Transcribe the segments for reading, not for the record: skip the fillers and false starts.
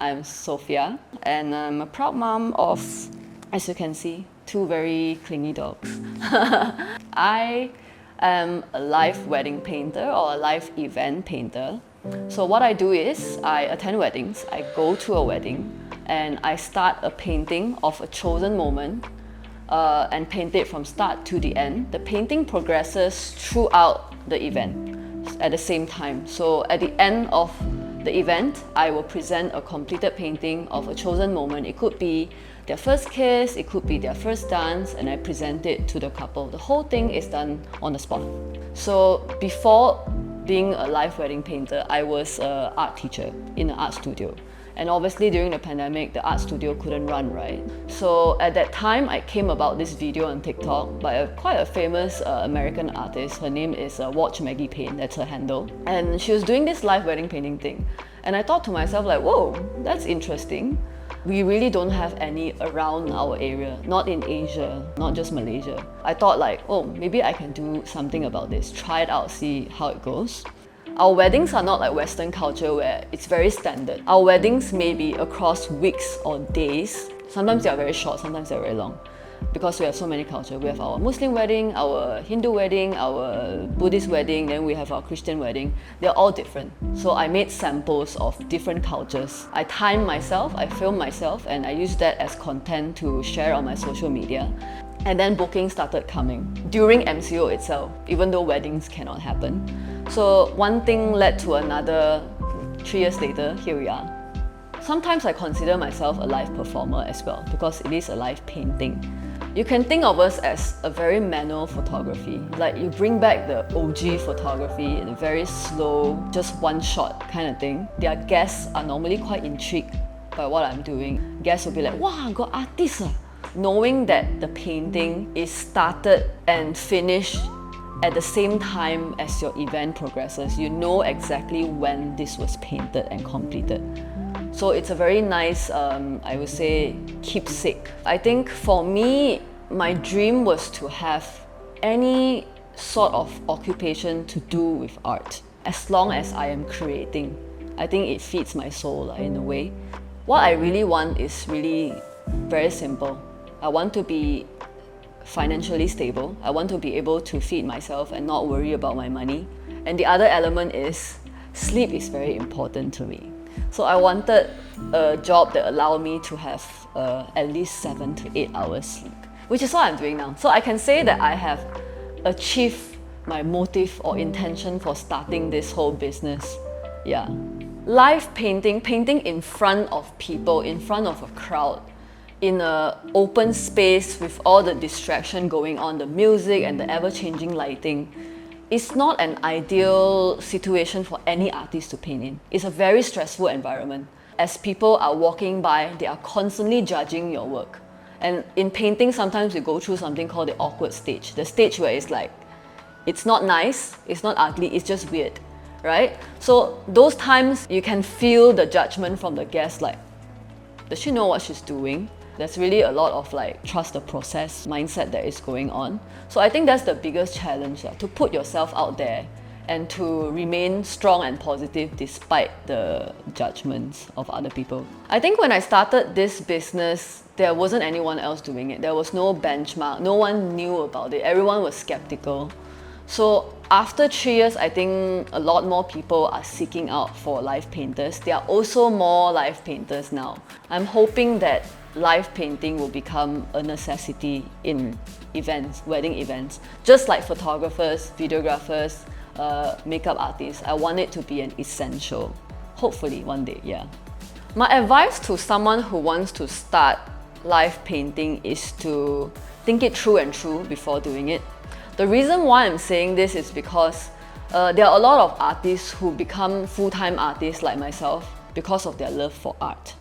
I'm Sophia, and I'm a proud mom of, as you can see, 2 very clingy dogs. I am a live wedding painter or a live event painter. So what I do is I attend weddings, I go to a wedding, and I start a painting of a chosen moment and paint it from start to the end. The painting progresses throughout the event at the same time. So at the end of the event, I will present a completed painting of a chosen moment. It could be their first kiss, it could be their first dance, and I present it to the couple. The whole thing is done on the spot. So before being a live wedding painter, I was an art teacher in an art studio. And obviously during the pandemic, the art studio couldn't run, right? So at that time, I came about this video on TikTok by quite a famous American artist. Her name is Watch Maggie Paint, that's her handle. And she was doing this live wedding painting thing. And I thought to myself like, whoa, that's interesting. We really don't have any around our area, not in Asia, not just Malaysia. I thought like, oh, maybe I can do something about this, try it out, see how it goes. Our weddings are not like Western culture where it's very standard. Our weddings may be across weeks or days. Sometimes they are very short, sometimes they're very long. Because we have so many cultures. We have our Muslim wedding, our Hindu wedding, our Buddhist wedding, then we have our Christian wedding. They're all different. So I made samples of different cultures. I timed myself, I filmed myself, and I used that as content to share on my social media. And then bookings started coming during MCO itself, even though weddings cannot happen. So one thing led to another. 3 years later, here we are. Sometimes I consider myself a live performer as well because it is a live painting. You can think of us as a very manual photography. Like you bring back the OG photography in a very slow, just one shot kind of thing. Their guests are normally quite intrigued by what I'm doing. Guests will be like, wow, got artists. Knowing that the painting is started and finished at the same time as your event progresses, you know exactly when this was painted and completed. So it's a very nice, I would say, keepsake. I think for me, my dream was to have any sort of occupation to do with art, as long as I am creating. I think it feeds my soul in a way. What I really want is really very simple. I want to be financially stable. I want to be able to feed myself and not worry about my money. And the other element is sleep is very important to me. So I wanted a job that allowed me to have at least 7 to 8 hours sleep, which is what I'm doing now. So I can say that I have achieved my motive or intention for starting this whole business. Yeah. Live painting, painting in front of people, in front of a crowd, in an open space with all the distraction going on, the music and the ever-changing lighting. It's not an ideal situation for any artist to paint in. It's a very stressful environment. As people are walking by, they are constantly judging your work. And in painting, sometimes we go through something called the awkward stage. The stage where it's like, it's not nice, it's not ugly, it's just weird, right? So those times you can feel the judgment from the guests like, does she know what she's doing? There's really a lot of like trust the process mindset that is going on. So I think that's the biggest challenge, to put yourself out there and to remain strong and positive despite the judgments of other people. I think when I started this business, there wasn't anyone else doing it. There was no benchmark, no one knew about it. Everyone was skeptical. So after 3 years, I think a lot more people are seeking out for live painters. There are also more live painters now. I'm hoping that live painting will become a necessity in events, wedding events. Just like photographers, videographers, makeup artists, I want it to be an essential. Hopefully one day, yeah. My advice to someone who wants to start live painting is to think it through and through before doing it. The reason why I'm saying this is because there are a lot of artists who become full-time artists like myself because of their love for art.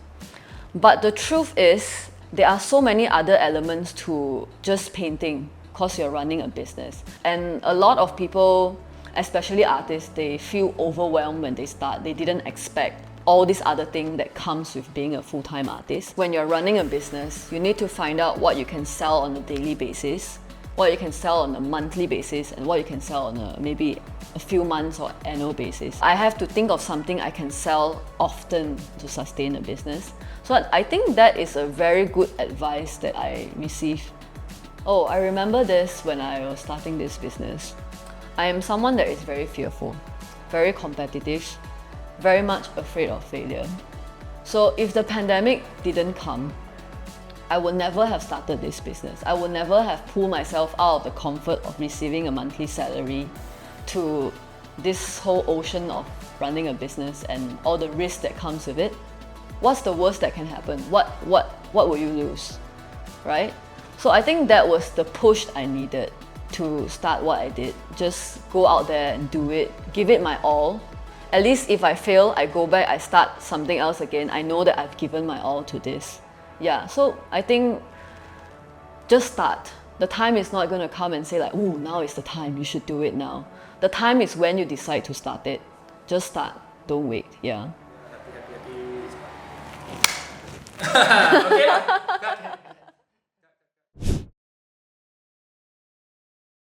But the truth is, there are so many other elements to just painting because you're running a business. And a lot of people, especially artists, they feel overwhelmed when they start. They didn't expect all this other thing that comes with being a full-time artist. When you're running a business, you need to find out what you can sell on a daily basis. what you can sell on a monthly basis, and what you can sell on maybe a few months or annual basis. I have to think of something I can sell often to sustain a business. So I think that is a very good advice that I received. Oh, I remember this when I was starting this business. I am someone that is very fearful, very competitive, very much afraid of failure. So if the pandemic didn't come, I would never have started this business. I would never have pulled myself out of the comfort of receiving a monthly salary to this whole ocean of running a business and all the risk that comes with it. What's the worst that can happen? What will you lose, right? So I think that was the push I needed to start what I did. Just go out there and do it, give it my all. At least if I fail, I go back, I start something else again. I know that I've given my all to this. Yeah, so I think just start. The time is not going to come and say like, oh, now is the time, you should do it now. The time is when you decide to start it. Just start, don't wait, yeah. Happy-happy. Okay lah.